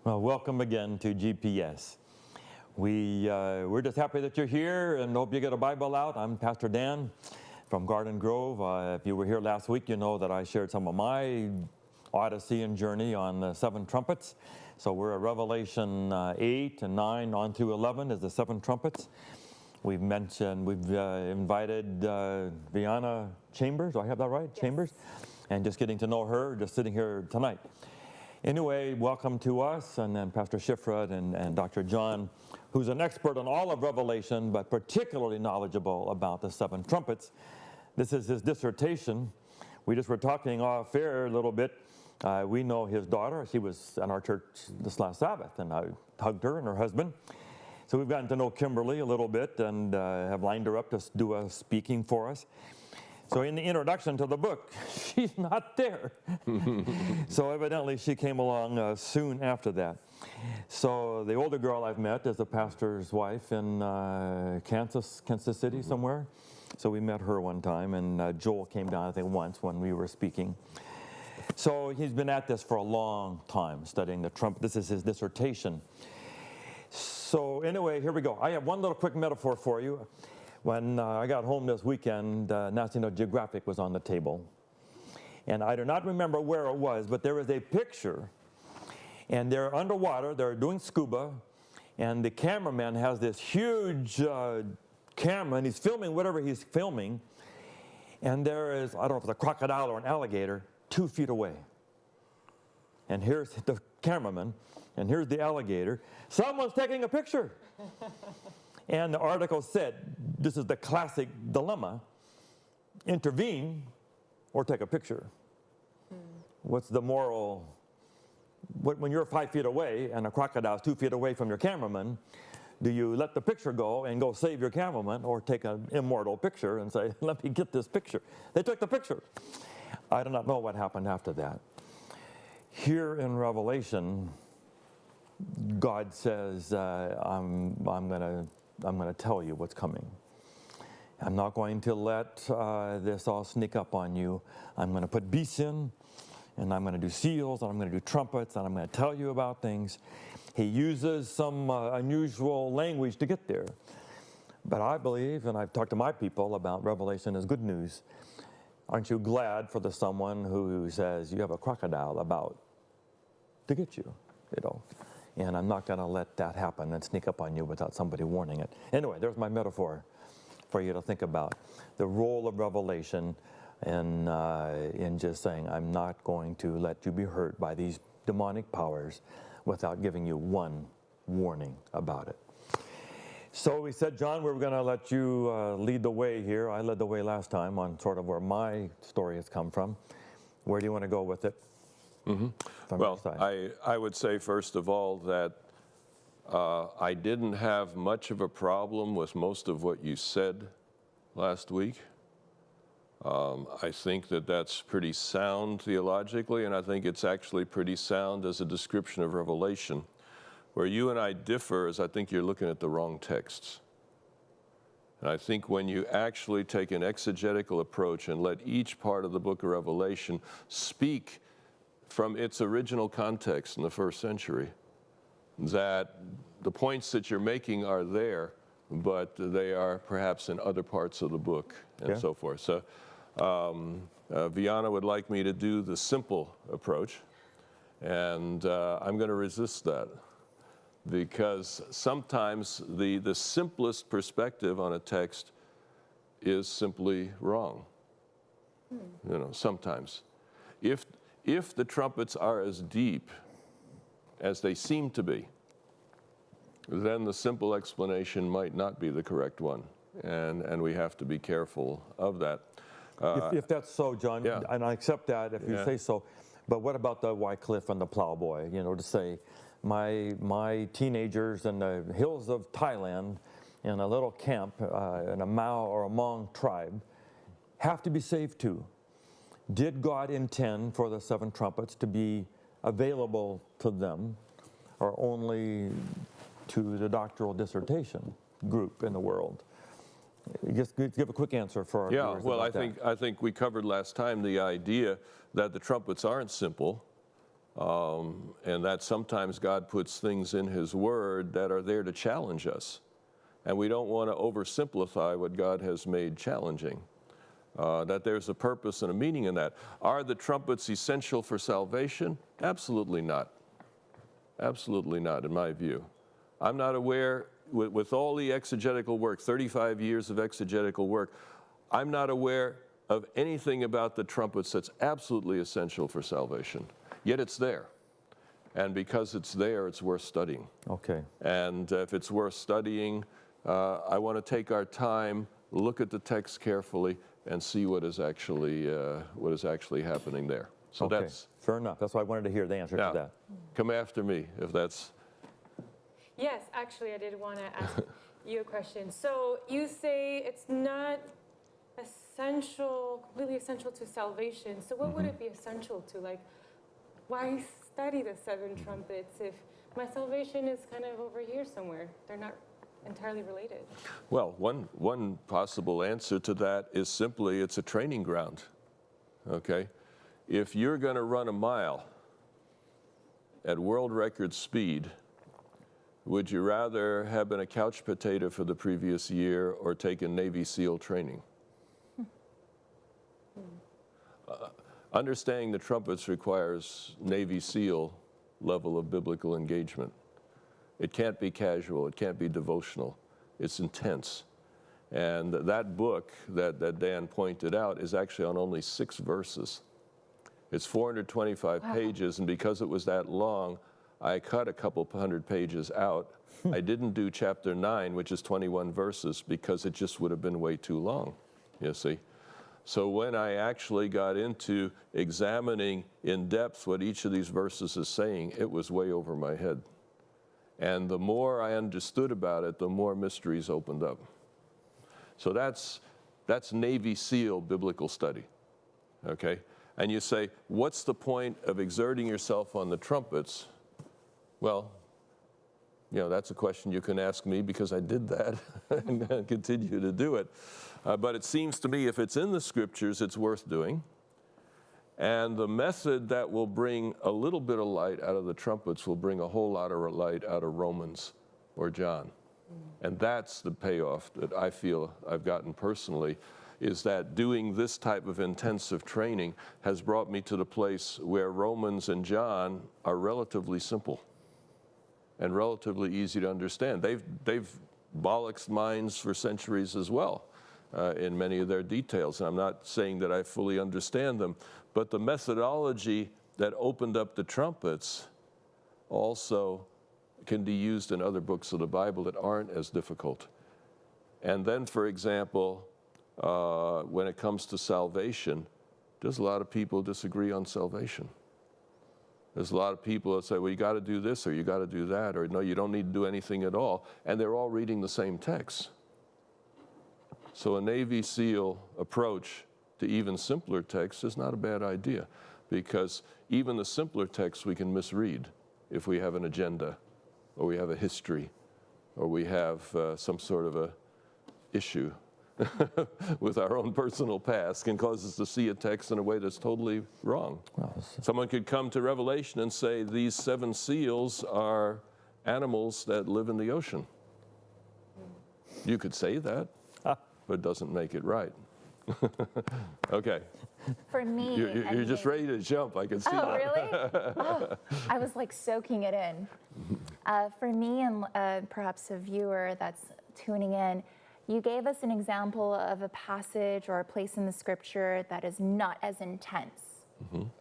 Well, welcome again to GPS. We're just happy that you're here and hope you get a Bible out. I'm Pastor Dan from Garden Grove. If you were here last week, you know that I shared some of my odyssey and journey on the seven trumpets. So we're at Revelation 8 and 9 on through 11 is the seven trumpets. We've invited Vianna Chambers. Do I have that right? Yes. Chambers? And just getting to know her, just sitting here tonight. Anyway, welcome to us, and then Pastor Shifra and Dr. Jon, who's an expert on all of Revelation, but particularly knowledgeable about the seven trumpets. This is his dissertation. We just were talking off air a little bit. We know his daughter. She was in our church this last Sabbath, and I hugged her and her husband. So we've gotten to know Kimberly a little bit and have lined her up to do a speaking for us. So in the introduction to the book, she's not there. So evidently she came along soon after that. So the older girl I've met is the pastor's wife in Kansas City somewhere. So we met her one time, and Joel came down, I think, once when we were speaking. So he's been at this for a long time, studying the trumpet. This is his dissertation. So anyway, here we go. I have one little quick metaphor for you. When I got home this weekend, National Geographic was on the table. And I do not remember where it was, but there was a picture. And they're underwater, they're doing scuba, and the cameraman has this huge camera, and he's filming whatever he's filming. And there is, I don't know if it's a crocodile or an alligator, 2 feet away. And here's the cameraman, and here's the alligator. Someone's taking a picture. And the article said, this is the classic dilemma, intervene or take a picture. What's the moral? When you're 5 feet away and a crocodile's 2 feet away from your cameraman, do you let the picture go and go save your cameraman, or take an immortal picture and say, let me get this picture? They took the picture. I do not know what happened after that. Here in Revelation, God says, I'm going to tell you what's coming. I'm not going to let this all sneak up on you. I'm going to put beasts in, and I'm going to do seals, and I'm going to do trumpets, and I'm going to tell you about things. He uses some unusual language to get there. But I believe, and I've talked to my people about Revelation as good news. Aren't you glad for the someone who says you have a crocodile about to get you, you know? And I'm not going to let that happen and sneak up on you without somebody warning it. Anyway, there's my metaphor for you to think about. The role of Revelation in just saying, I'm not going to let you be hurt by these demonic powers without giving you one warning about it. So we said, John, we were going to let you lead the way here. I led the way last time on sort of where my story has come from. Where do you want to go with it? Mm-hmm. Well, I would say, first of all, that I didn't have much of a problem with most of what you said last week. I think that that's pretty sound theologically, and I think it's actually pretty sound as a description of Revelation. Where you and I differ is I think you're looking at the wrong texts. And I think when you actually take an exegetical approach and let each part of the book of Revelation speak from its original context in the first century, that the points that you're making are there, but they are perhaps in other parts of the book and so forth. So Vianna would like me to do the simple approach, and I'm going to resist that, because sometimes the simplest perspective on a text is simply wrong. You know, sometimes. If the trumpets are as deep as they seem to be, then the simple explanation might not be the correct one, and we have to be careful of that. If that's so, John, and I accept that if you say so, but what about the Wycliffe and the Plowboy? You know, to say, my teenagers in the hills of Thailand in a little camp in a Mao or a Hmong tribe have to be saved too. Did God intend for the seven trumpets to be available to them, or only to the doctoral dissertation group in the world? Just give a quick answer for our viewers. Well, I think we covered last time the idea that the trumpets aren't simple, And that sometimes God puts things in His Word that are there to challenge us. And we don't want to oversimplify what God has made challenging. That there's a purpose and a meaning in that. Are the trumpets essential for salvation? Absolutely not. Absolutely not, in my view. I'm not aware, with all the exegetical work, 35 years of exegetical work, I'm not aware of anything about the trumpets that's absolutely essential for salvation. Yet it's there. And because it's there, it's worth studying. Okay. And if it's worth studying, I want to take our time, look at the text carefully, and see what is actually happening there. So okay. that's fair enough. That's why I wanted to hear the answer now, to that. come after me if that's. Yes, actually, I did want to ask you a question. So you say it's not completely essential to salvation. So what would it be essential to? Like, why study the seven trumpets if my salvation is kind of over here somewhere? They're not entirely related. Well, one possible answer to that is simply it's a training ground, okay? If you're going to run a mile at world record speed, would you rather have been a couch potato for the previous year or taken Navy SEAL training? Understanding the trumpets requires Navy SEAL level of biblical engagement. It can't be casual, it can't be devotional, it's intense. And that book that Dan pointed out is actually on only 6 verses. It's 425 pages, and because it was that long, I cut a couple hundred pages out. I didn't do chapter 9, which is 21 verses, because it just would have been way too long, you see. So when I actually got into examining in depth what each of these verses is saying, it was way over my head. And the more I understood about it, the more mysteries opened up. So that's Navy SEAL biblical study, okay? And you say, what's the point of exerting yourself on the trumpets? Well, you know, that's a question you can ask me because I did that and continue to do it. But it seems to me if it's in the scriptures, it's worth doing. And the method that will bring a little bit of light out of the trumpets will bring a whole lot of light out of Romans or John. And that's the payoff that I feel I've gotten personally, is that doing this type of intensive training has brought me to the place where Romans and John are relatively simple and relatively easy to understand. They've bollocksed minds for centuries as well in many of their details. And I'm not saying that I fully understand them, but the methodology that opened up the trumpets also can be used in other books of the Bible that aren't as difficult. And then, for example, when it comes to salvation, there's a lot of people disagree on salvation. There's a lot of people that say, well, you got to do this or you got to do that, or no, you don't need to do anything at all. And they're all reading the same text. So a Navy SEAL approach to even simpler texts is not a bad idea, because even the simpler texts we can misread if we have an agenda, or we have a history, or we have some sort of a issue with our own personal past, can cause us to see a text in a way that's totally wrong. Someone could come to Revelation and say these 7 seals are animals that live in the ocean. You could say that, but it doesn't make it right. Okay. For me, you're just ready to jump. I can see that. Oh, really? Oh, I was like soaking it in. For me, and perhaps a viewer that's tuning in, you gave us an example of a passage or a place in the scripture that is not as intense,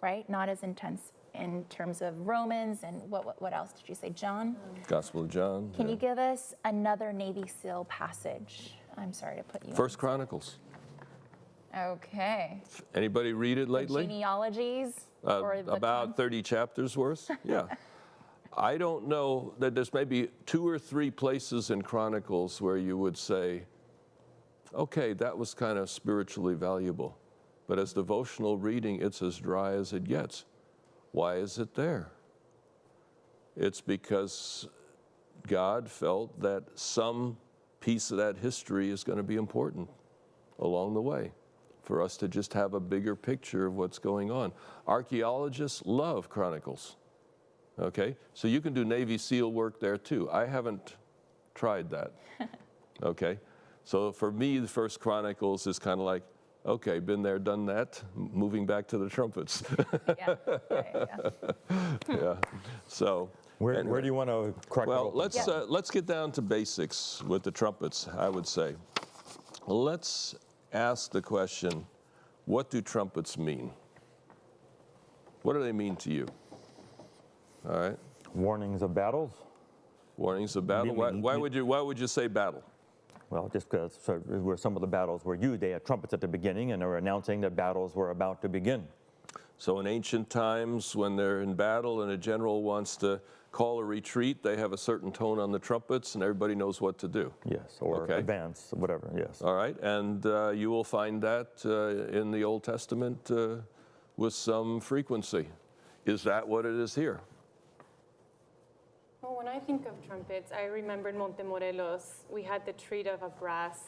right? Not as intense in terms of Romans, and what else did you say, John? Gospel of John. Can you give us another Navy SEAL passage? I'm sorry to put you First Chronicles. Okay. Anybody read it lately? Genealogies? About 30 chapters worth? Yeah. I don't know that there's maybe 2 or 3 places in Chronicles where you would say, okay, that was kind of spiritually valuable. But as devotional reading, it's as dry as it gets. Why is it there? It's because God felt that some piece of that history is going to be important along the way for us to just have a bigger picture of what's going on. Archaeologists love Chronicles. Okay, so you can do Navy SEAL work there too. I haven't tried that. Okay, so for me, the First Chronicles is kind of like, okay, been there, done that, moving back to the trumpets. Yeah. Yeah, so. Where do you want to crack it Well, open? let's get down to basics with the trumpets, I would say. Let's ask the question, what do trumpets mean? What do they mean to you? All right. Warnings of battles? Warnings of battle? Why would you say battle? Well, just because where some of the battles were used, they had trumpets at the beginning, and they were announcing that battles were about to begin. So in ancient times, when they're in battle and a general wants to call a retreat, they have a certain tone on the trumpets, and everybody knows what to do. Yes, or advance, whatever, yes. All right, and you will find that in the Old Testament with some frequency. Is that what it is here? Well, when I think of trumpets, I remember in Montemorelos, we had the treat of a brass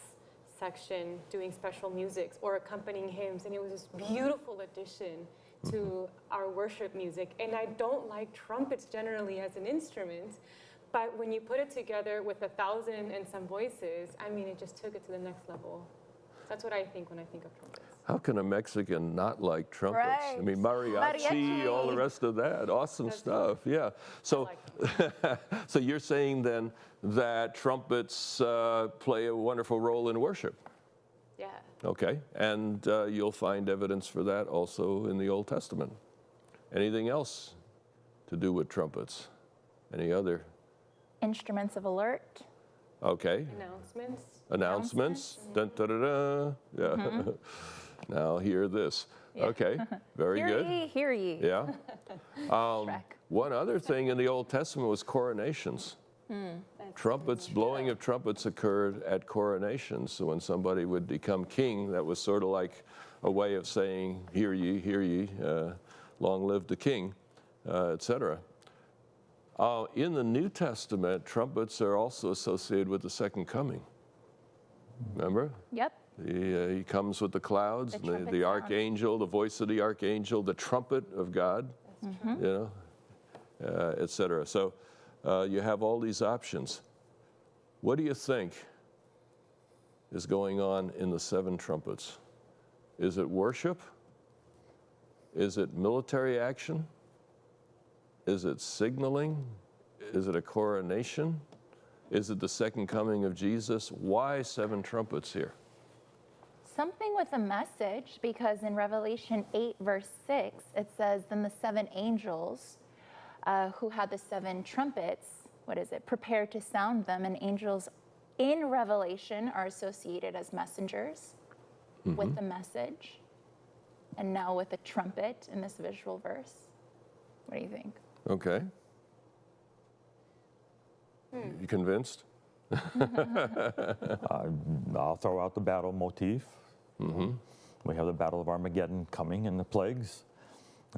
section doing special music or accompanying hymns, and it was this beautiful addition to our worship music. And I don't like trumpets generally as an instrument, but when you put it together with 1,000 and some voices, I mean, it just took it to the next level. That's what I think when I think of trumpets. How can a Mexican not like trumpets? Right. I mean, mariachi, all the rest of that, awesome stuff. Yeah. So, so you're saying then that trumpets play a wonderful role in worship? Yeah. Okay, and you'll find evidence for that also in the Old Testament. Anything else to do with trumpets? Any other? Instruments of alert. Okay. Announcements. Dun, da, da, da. Yeah. Now hear this. Yeah. Okay, very Hear good. ye, hear ye. Yeah. Shrek. One other thing in the Old Testament was coronations. Trumpets, blowing of trumpets occurred at coronations. So when somebody would become king, that was sort of like a way of saying, hear ye, long live the king, etc. In the New Testament, trumpets are also associated with the second coming. Remember? Yep. He comes with the clouds, The trumpet the sound. archangel, the voice of the archangel, the trumpet of God, you know, etc. So you have all these options. What do you think is going on in the 7 trumpets? Is it worship? Is it military action? Is it signaling? Is it a coronation? Is it the second coming of Jesus? Why 7 trumpets here? Something with a message, because in Revelation 8, verse 6, it says, then the 7 angels who had the 7 trumpets, prepared to sound them, and angels in Revelation are associated as messengers with the message, and now with a trumpet in this visual verse. What do you think? Okay. You convinced? I'll throw out the battle motif. We have the Battle of Armageddon coming and the plagues.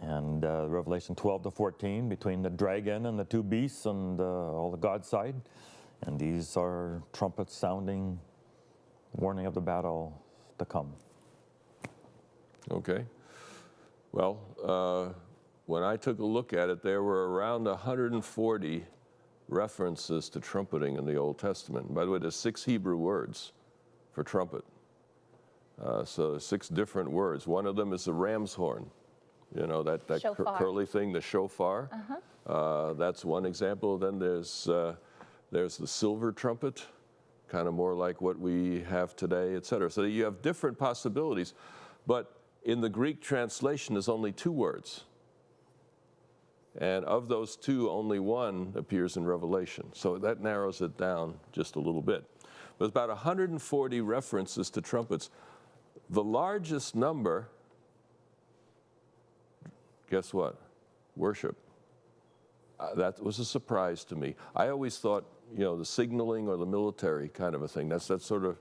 And Revelation 12 to 14 between the dragon and the 2 beasts and all the God's side. And these are trumpets sounding warning of the battle to come. Okay. Well, when I took a look at it, there were around 140 references to trumpeting in the Old Testament. By the way, there's 6 Hebrew words for trumpet. So 6 different words. One of them is the ram's horn. You know, that curly thing, the shofar. That's one example. Then there's the silver trumpet, kind of more like what we have today, et cetera. So you have different possibilities. But in the Greek translation, there's only 2 words. And of those 2, only one appears in Revelation. So that narrows it down just a little bit. There's about 140 references to trumpets. The largest number, guess what? Worship. That was a surprise to me. I always thought, you know, the signaling or the military kind of a thing. That's sort of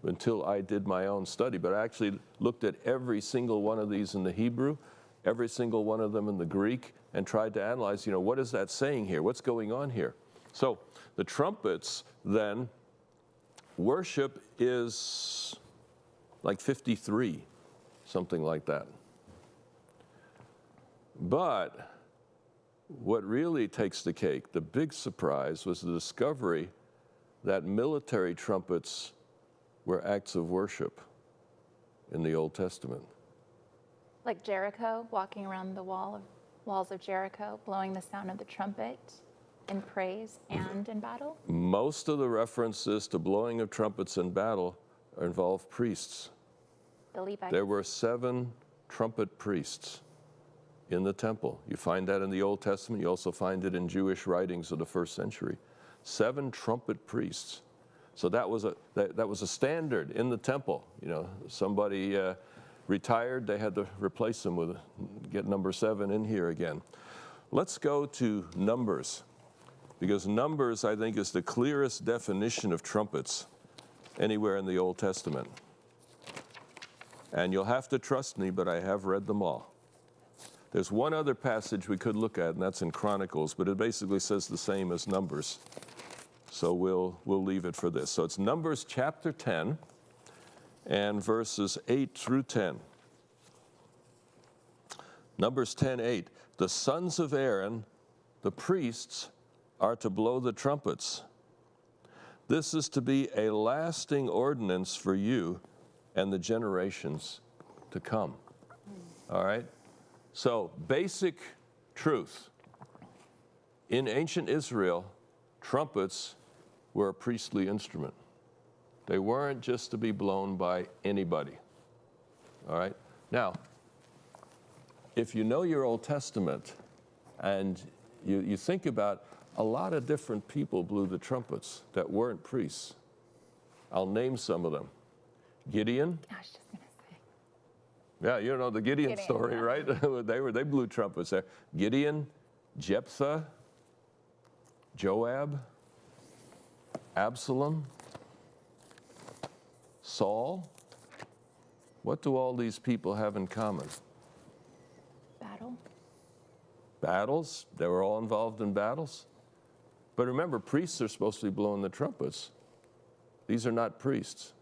until I did my own study. But I actually looked at every single one of these in the Hebrew, every single one of them in the Greek, and tried to analyze, you know, what is that saying here? What's going on here? So the trumpets, then, worship is like 53, something like that. But what really takes the cake, the big surprise, was the discovery that military trumpets were acts of worship in the Old Testament. Like Jericho, walking around the walls of Jericho, blowing the sound of the trumpet in praise and in battle? Most of the references to blowing of trumpets in battle involve priests. The Levites. There were 7 trumpet priests in the temple. You find that in the Old Testament. You also find it in Jewish writings of the first century. 7 trumpet priests. So that was a standard in the temple. You know, somebody retired, they had to replace them with get number 7 in here again. Let's go to Numbers, because Numbers, I think, is the clearest definition of trumpets anywhere in the Old Testament. And you'll have to trust me, but I have read them all. There's one other passage we could look at, and that's in Chronicles, but it basically says the same as Numbers. So we'll leave it for this. So it's Numbers chapter 10 and verses 8 through 10. Numbers 10:8. The sons of Aaron, the priests, are to blow the trumpets. This is to be a lasting ordinance for you and the generations to come. All right? So, basic truth. In ancient Israel, trumpets were a priestly instrument. They weren't just to be blown by anybody. All right? Now, if you know your Old Testament and you think about a lot of different people blew the trumpets that weren't priests. I'll name some of them. Gideon. I was just going to say. Yeah, you know the Gideon story, yeah. right? they blew trumpets there. Gideon, Jephthah, Joab, Absalom, Saul. What do all these people have in common? Battle. Battles. They were all involved in battles. But remember, priests are supposed to be blowing the trumpets. These are not priests.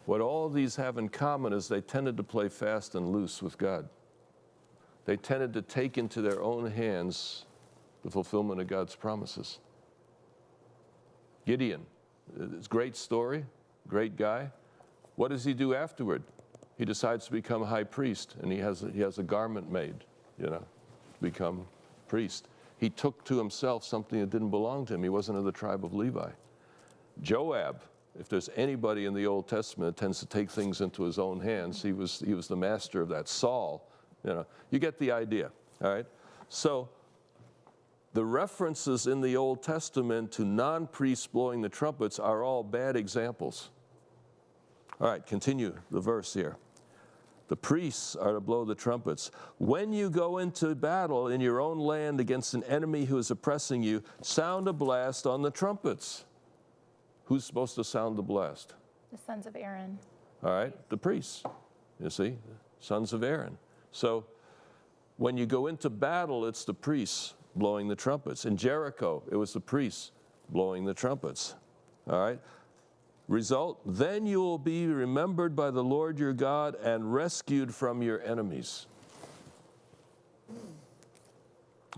What all these have in common is they tended to play fast and loose with God. They tended to take into their own hands the fulfillment of God's promises. Gideon, it's a great story, great guy. What does he do afterward? He decides to become a high priest, and he has a garment made, to become priest. He took to himself something that didn't belong to him. He wasn't of the tribe of Levi. Joab, if there's anybody in the Old Testament that tends to take things into his own hands, he was the master of that. Saul, you get the idea, all right? So the references in the Old Testament to non-priests blowing the trumpets are all bad examples. All right, continue the verse here. The priests are to blow the trumpets. When you go into battle in your own land against an enemy who is oppressing you, sound a blast on the trumpets. Who's supposed to sound the blast? The sons of Aaron. All right, the priests, you see, sons of Aaron. So when you go into battle, it's the priests blowing the trumpets. In Jericho, it was the priests blowing the trumpets. All right? Result, then you will be remembered by the Lord your God and rescued from your enemies.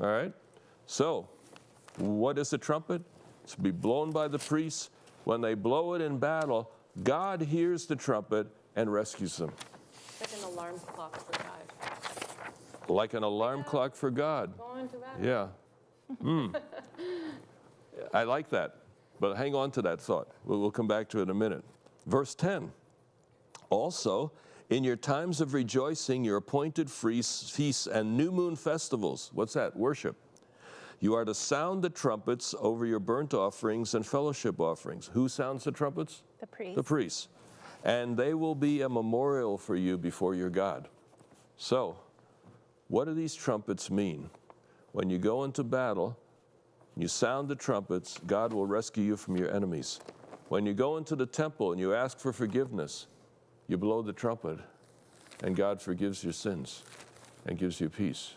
All right? So, what is the trumpet? It's to be blown by the priests. When they blow it in battle, God hears the trumpet and rescues them. Like an alarm clock for God. Like an alarm clock for God. Going to battle. Yeah. I like that. But hang on to that thought. We'll come back to it in a minute. Verse 10. Also, in your times of rejoicing, your appointed feasts and new moon festivals. What's that? Worship. You are to sound the trumpets over your burnt offerings and fellowship offerings. Who sounds the trumpets? The priests. The priests. And they will be a memorial for you before your God. So, what do these trumpets mean? When you go into battle, you sound the trumpets, God will rescue you from your enemies. When you go into the temple and you ask for forgiveness, you blow the trumpet, and God forgives your sins and gives you peace.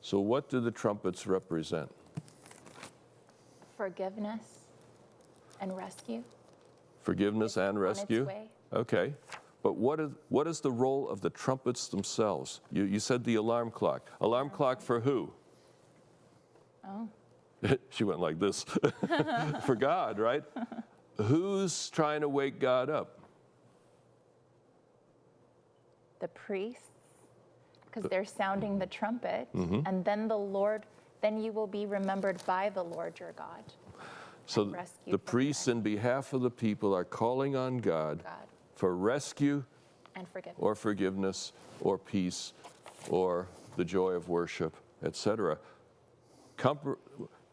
So what do the trumpets represent? Forgiveness and rescue. Forgiveness and rescue? On its way. Okay. But what is the role of the trumpets themselves? You said the alarm clock. Alarm clock for who? She went like this. For God, right? Who's trying to wake God up? The priests, because they're sounding the trumpet, and then then you will be remembered by the Lord your God. So the priests, in behalf of the people, are calling on God for rescue and forgiveness. or forgiveness or peace or the joy of worship, etc.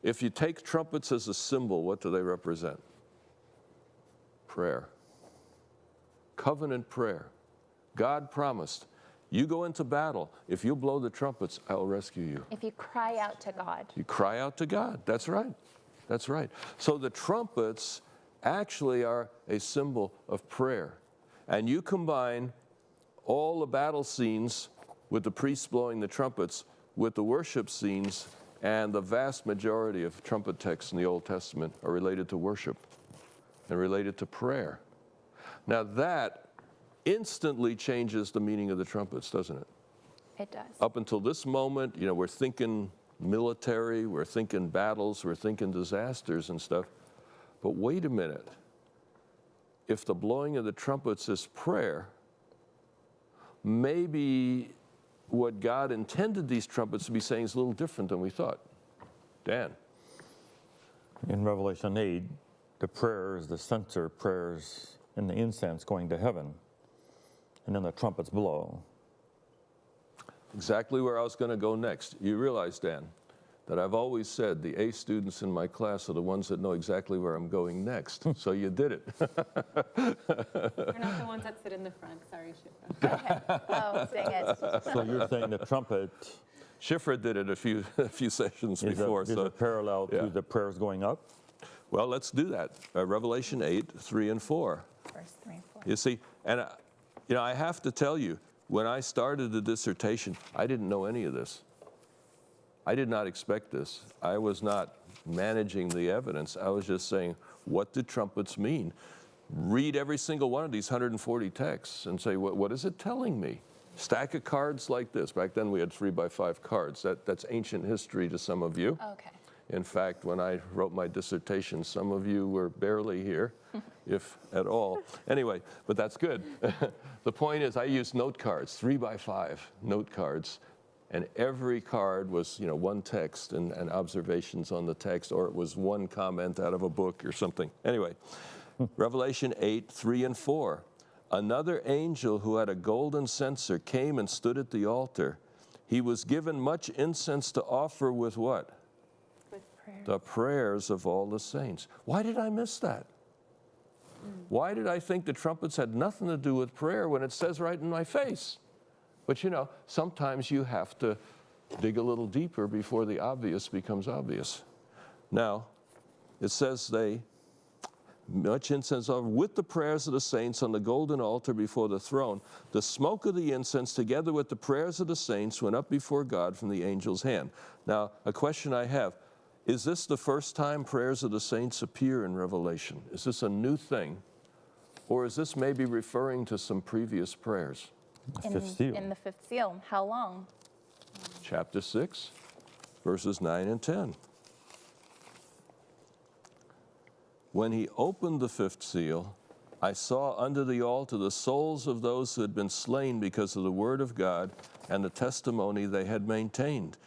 If you take trumpets as a symbol, what do they represent? Prayer. Covenant prayer. God promised, you go into battle. If you blow the trumpets, I'll rescue you. If you cry out to God. You cry out to God. That's right. That's right. So the trumpets actually are a symbol of prayer. And you combine all the battle scenes with the priests blowing the trumpets with the worship scenes, and the vast majority of trumpet texts in the Old Testament are related to worship and related to prayer. Now that instantly changes the meaning of the trumpets, doesn't it? It does. Up until this moment, we're thinking military, we're thinking battles, we're thinking disasters and stuff. But wait a minute. If the blowing of the trumpets is prayer, maybe what God intended these trumpets to be saying is a little different than we thought. Dan? In Revelation 8, the prayers, the censer prayers and the incense going to heaven, and then the trumpets blow. Exactly where I was going to go next. You realize, Dan, that I've always said the A students in my class are the ones that know exactly where I'm going next. So you did it. We're not the ones that sit in the front. Sorry, Shifra. Okay. Oh, dang it. So you're saying the trumpet Schiffer did it a few sessions before. is a parallel to the prayers going up? Well, let's do that. Revelation 8, 3 and 4. Verse 3 and 4. You see, and I have to tell you, when I started the dissertation, I didn't know any of this. I did not expect this. I was not managing the evidence. I was just saying, what do trumpets mean? Read every single one of these 140 texts and say, what is it telling me? Stack of cards like this. Back then we had 3x5 cards. That's ancient history to some of you. Okay. In fact, when I wrote my dissertation, some of you were barely here, if at all. Anyway, but that's good. The point is I used note cards, 3x5 note cards, and every card was, one text and observations on the text, or it was one comment out of a book or something. Anyway, Revelation 8, 3 and 4. Another angel who had a golden censer came and stood at the altar. He was given much incense to offer with what? The prayers of all the saints. Why did I miss that? Why did I think the trumpets had nothing to do with prayer when it says right in my face? But sometimes you have to dig a little deeper before the obvious becomes obvious. Now, it says much incense with the prayers of the saints on the golden altar before the throne. The smoke of the incense together with the prayers of the saints went up before God from the angel's hand. Now, a question I have. Is this the first time prayers of the saints appear in Revelation? Is this a new thing? Or is this maybe referring to some previous prayers? In the fifth seal. How long? Chapter 6, verses 9 and 10. When he opened the fifth seal, I saw under the altar the souls of those who had been slain because of the word of God and the testimony they had maintained.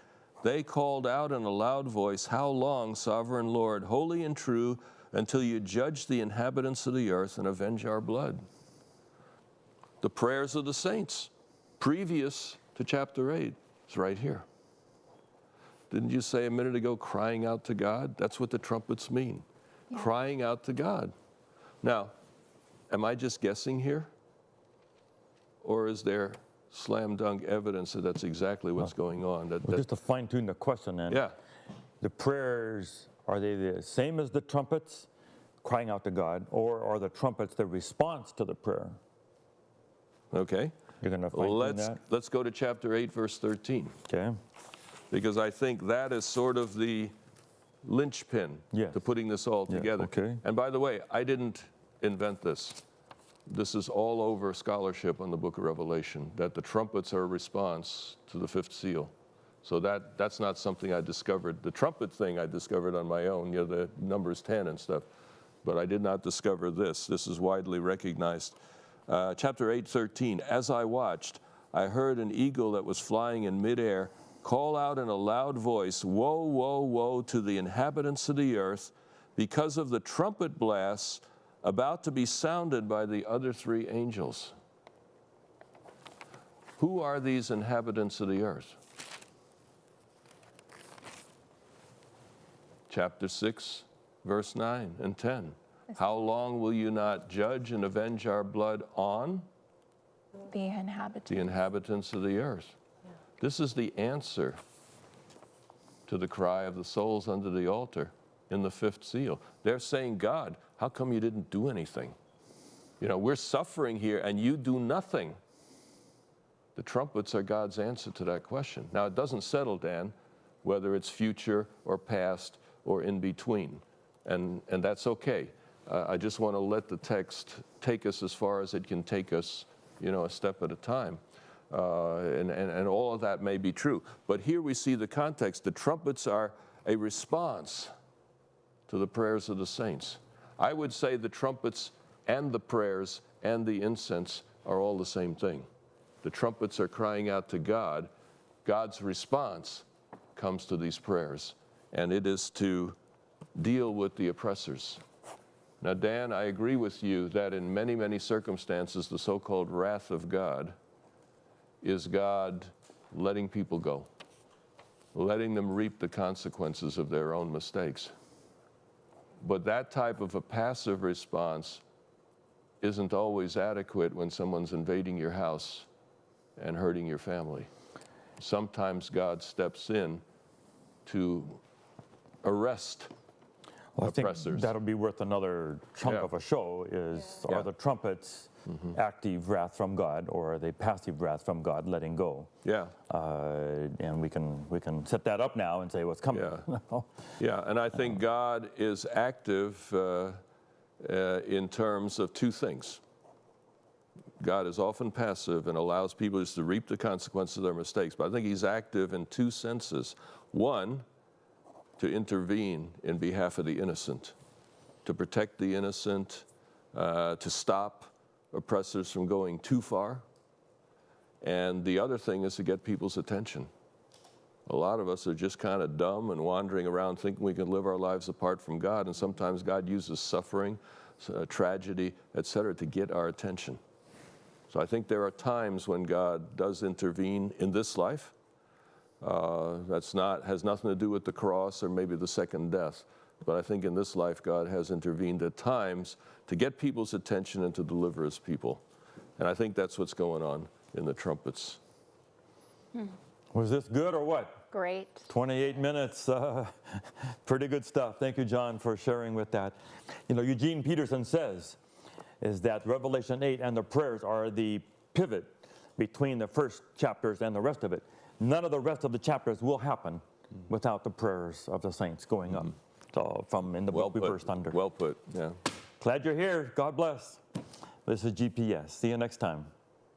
They called out in a loud voice, "How long, sovereign Lord, holy and true, until you judge the inhabitants of the earth and avenge our blood?" The prayers of the saints, previous to chapter 8, is right here. Didn't you say a minute ago, crying out to God? That's what the trumpets mean, crying out to God. Now, am I just guessing here? Or is there slam dunk evidence that that's exactly what's going on? Just to fine tune the question then. Yeah. The prayers, are they the same as the trumpets, crying out to God, or are the trumpets the response to the prayer? Okay. You're going to fine tune that? Let's go to chapter 8, verse 13. Okay. Because I think that is sort of the linchpin to putting this all together. Okay. And by the way, I didn't invent this. This is all over scholarship on the book of Revelation, that the trumpets are a response to the fifth seal. So that's not something I discovered. The trumpet thing I discovered on my own, the Numbers 10 and stuff. But I did not discover this. This is widely recognized. Chapter 8:13, as I watched, I heard an eagle that was flying in midair call out in a loud voice, woe, woe, woe to the inhabitants of the earth, because of the trumpet blasts about to be sounded by the other three angels. Who are these inhabitants of the earth? Chapter 6, verse 9 and 10. How long will you not judge and avenge our blood on? The inhabitants. The inhabitants of the earth. Yeah. This is the answer to the cry of the souls under the altar in the fifth seal. They're saying, God, how come you didn't do anything? We're suffering here and you do nothing. The trumpets are God's answer to that question. Now, it doesn't settle, Dan, whether it's future or past or in between. And that's okay. I just want to let the text take us as far as it can take us, a step at a time. And all of that may be true. But here we see the context. The trumpets are a response to the prayers of the saints. I would say the trumpets and the prayers and the incense are all the same thing. The trumpets are crying out to God. God's response comes to these prayers, and it is to deal with the oppressors. Now, Dan, I agree with you that in many, many circumstances, the so-called wrath of God is God letting people go, letting them reap the consequences of their own mistakes. But that type of a passive response isn't always adequate when someone's invading your house and hurting your family. Sometimes God steps in to arrest oppressors. I think that'll be worth another chunk of a show are the trumpets active wrath from God, or are they passive wrath from God, letting go? Yeah. And we can set that up now and say what's coming. Yeah, yeah. And I think God is active in terms of two things. God is often passive and allows people just to reap the consequences of their mistakes. But I think he's active in two senses. One, to intervene in behalf of the innocent, to protect the innocent, to stop oppressors from going too far. And the other thing is to get people's attention. A lot of us are just kind of dumb and wandering around thinking we can live our lives apart from God, and sometimes God uses suffering, tragedy, etc., to get our attention. So I think there are times when God does intervene in this life. Has nothing to do with the cross or maybe the second death. But I think in this life, God has intervened at times to get people's attention and to deliver his people. And I think that's what's going on in the trumpets. Was this good or what? Great. 28 minutes, pretty good stuff. Thank you, John, for sharing with that. Eugene Peterson says is that Revelation 8 and the prayers are the pivot between the first chapters and the rest of it. None of the rest of the chapters will happen without the prayers of the saints going up. So from in the book we first under. Well put, yeah. Glad you're here. God bless. This is GPS. See you next time.